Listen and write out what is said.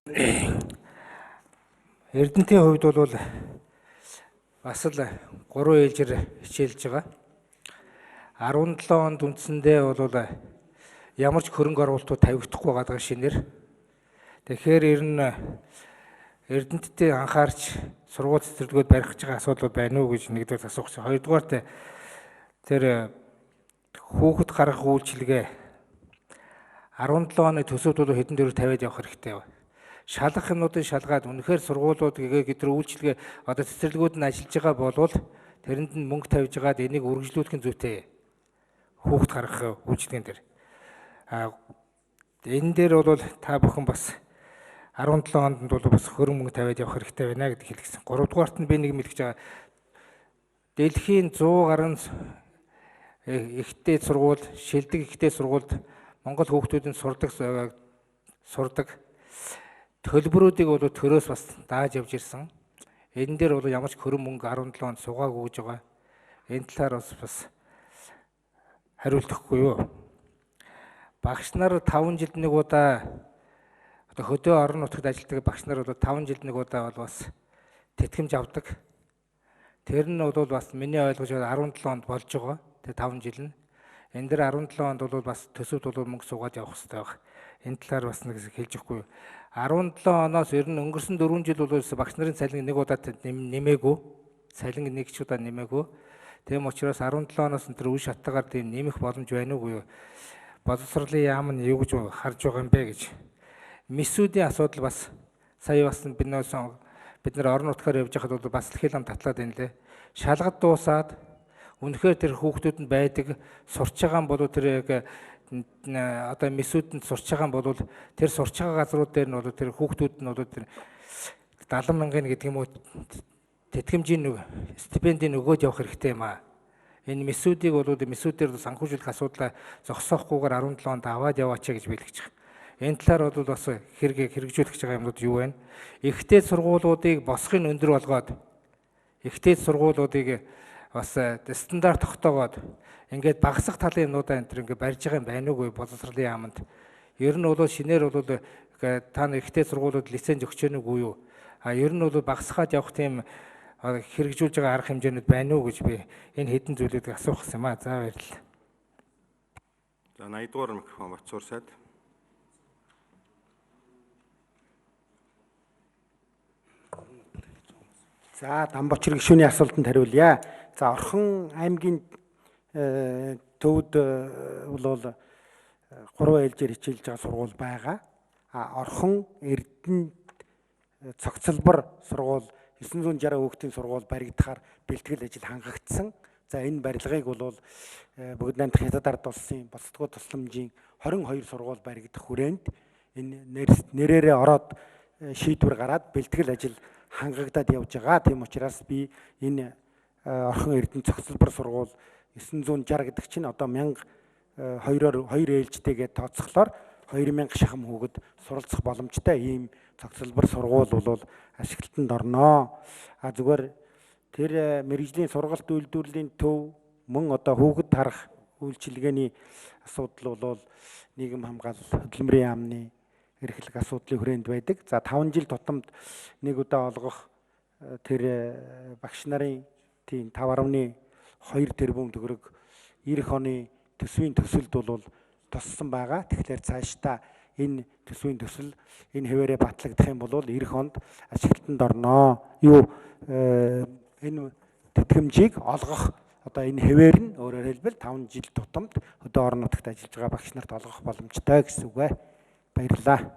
Эрдэнэтийн хувьд бол бас л 3 ээлжээр хичээлж байгаа. 17 онд үндсэндээ бол ямар ч хөрөнгө оруулалтууд тавигдахгүй байгаа шинээр. Тэгэхээр ер нь Эрдэнэттэй анхаарч сургууль цэцэрлэгүүд барих гэж байгаа асуудал байна уу гэж нэгдүгээр асуух чинь. Хоёрдугаарт тэр хүүхэд гаргах үйлчилгээ 17 оны төсөвд бол хэдэн дөрөв тавиад явах хэрэгтэй байна. Шалгах юмнуудыг шалгаад үнэхээр сургуулиуд гэдэр үйлчилгээ одоо цэцэрлэгүүд нь ажиллаж байгаа болвол тэрэнд нь мөнгө тавьж байгаад энийг үргэлжлүүлэх нь зүйтэй. Хүүхэд гаргах үйлчилгээнд дээр. Энэ дээр бол та бүхэн бас 17 онд бол бас хөрөнгө мөнгө тавиад явах хэрэгтэй байна гэдэг хэлсэн. 3 дугаарт нь би нэг мэдгэж байгаа. Дэлхийн 100 гаруй ихтэй сургууль, шилдэг ихтэй сургуульд Монгол хүүхдүүдийн сурдаг төлбөрүүдийг бол төрөөс бас дааж явж ирсэн. Энэ дээр бол ямар ч хөрөнгө мөнгө 17 онд суугаагүй гэж байгаа. Энэ талаар бас хариултахгүй юу? Багш нар 5 жилд нэг удаа хөдөө орон нутагт ажилладаг багш нар бол 5 жилд нэг удаа бол бас тэтгэмж авдаг. Тэр нь бол бас миний ойлгож байгаа 17 онд болж байгаа. Тэр 5 жил нь. Энэ дээр 17 онд бол бас төсөвд бол мөнгө суугаад явах хэрэгтэй байна. Энэ талаар бас нэг хэлж өгөхгүй. 17 оноос ер нь өнгөрсөн 4 жил бол багш нарын цалин нэг удаа нэмээгүй. Цалин нэг ч удаа нэмээгүй. Тийм учраас 17 оноос тэр үе шаттайгаар тийм нэмэх боломж байна уугүй юу? Боловсролын яам нь юу гэж харж байгаа юм бэ гэж. Мисүүдийн асуудал бас сая бас бид нар орон нутгаар явж байхад бол бас л хэл ам татлаад байна лээ. Шалгад дуусаад үнэхээр тэр хүүхдүүд нь байдаг сурч байгаа юм бол тэр яг одоо мисүүдэнд сурч байгаа юм бол тэр сурч байгаа газрууд дээр нь бол тэр хүүхдүүд нь бол тэр 70 мянган гэдэг юм уу тэтгэмжийн стипендийн өгөөд явах хэрэгтэй юм аа. Энэ мисүүдийг бол мисүүдээр санхүүжүүлэх асуудлаа зогсоохгүйгээр 17 онд аваад яваач гэж бэлгэж байгаа. Энэ талаар бол бас хэрэгжүүлэх гэж байгаа юмнууд юу вэ? Ихтэй сургуулиудыг босхын өндөр болгоод ихтэй сургуулиудыг бас стандарт тогтоогоод ингээд багасгах талын юмнуудаа энэ ингээд барьж байгаа юм байна уугүй боловсролын яамд. Ер нь бол шинээр бол та нар ихтэй сургуулиуд лиценз өгч гэнэ үгүй юу? Ер нь бол багасгаад явах тийм хэрэгжүүлж байгаа арга хэмжээнүүд байна уу гэж би энэ хэдэн зүйлүүдийг асуух гэсэн юм аа. За баярлалаа. За 80 дугаар микрофон Батцуур сайд. За Дамбочир гишүүний асуултанд хариулъя. За Орхон аймгийн төвд бол 3 ээлжээр хичээлж байгаа сургууль байгаа. Орхон Эрдэнэ цогцлбор сургууль 960 хүүхдийн сургууль баригдахаар бэлтгэл ажил хангагдсан. За энэ барилгыг бол бүгд найрамдах хятад ард улсын болцдгоо тусламжийн 22 сургууль баригдах хүрээнд энэ нэрээрээ ороод шийдвэр гараад бэлтгэл ажил хангагдаад явж байгаа. Тийм учраас би энэ Орхон Эрдэнэ цогцлбор сургууль 960 гэдэг чинь одоо 1200-2 ээлжтэйгээ тооцохлоор 2000 шахам хүүхэд суралцах боломжтой ийм цогцлбор сургууль бол ашиглалтанд орноо. Зүгээр тэр мэрэгжлийн сургалт үйлдвэрлэлийн төв мөн одоо хүүхэд харах үйлчилгээний асуудал бол нийгэм хамгаалал хөдөлмөрийн яамны эрхлэх асуудлын хүрээнд байдаг. За 5 жил тутамд нэг удаа олгох тэр багш нарын тийм 5.2 тэрбум төгрөг эх оны төсвийн төсөлд бол туссан байгаа. Тэгэхээр цаашдаа энэ төсвийн төсөл энэ хэвээрээ батлагдах юм бол эх онд ашиглалтанд орноо. Энэ тэтгэмжийг олгох одоо энэ хэвээр нь өөрөөр хэлбэл 5 жил тутамд хөдөө орон нутагт ажиллаж байгаа багш нарт олгох боломжтой гэсэн үг ээ. Баярлалаа.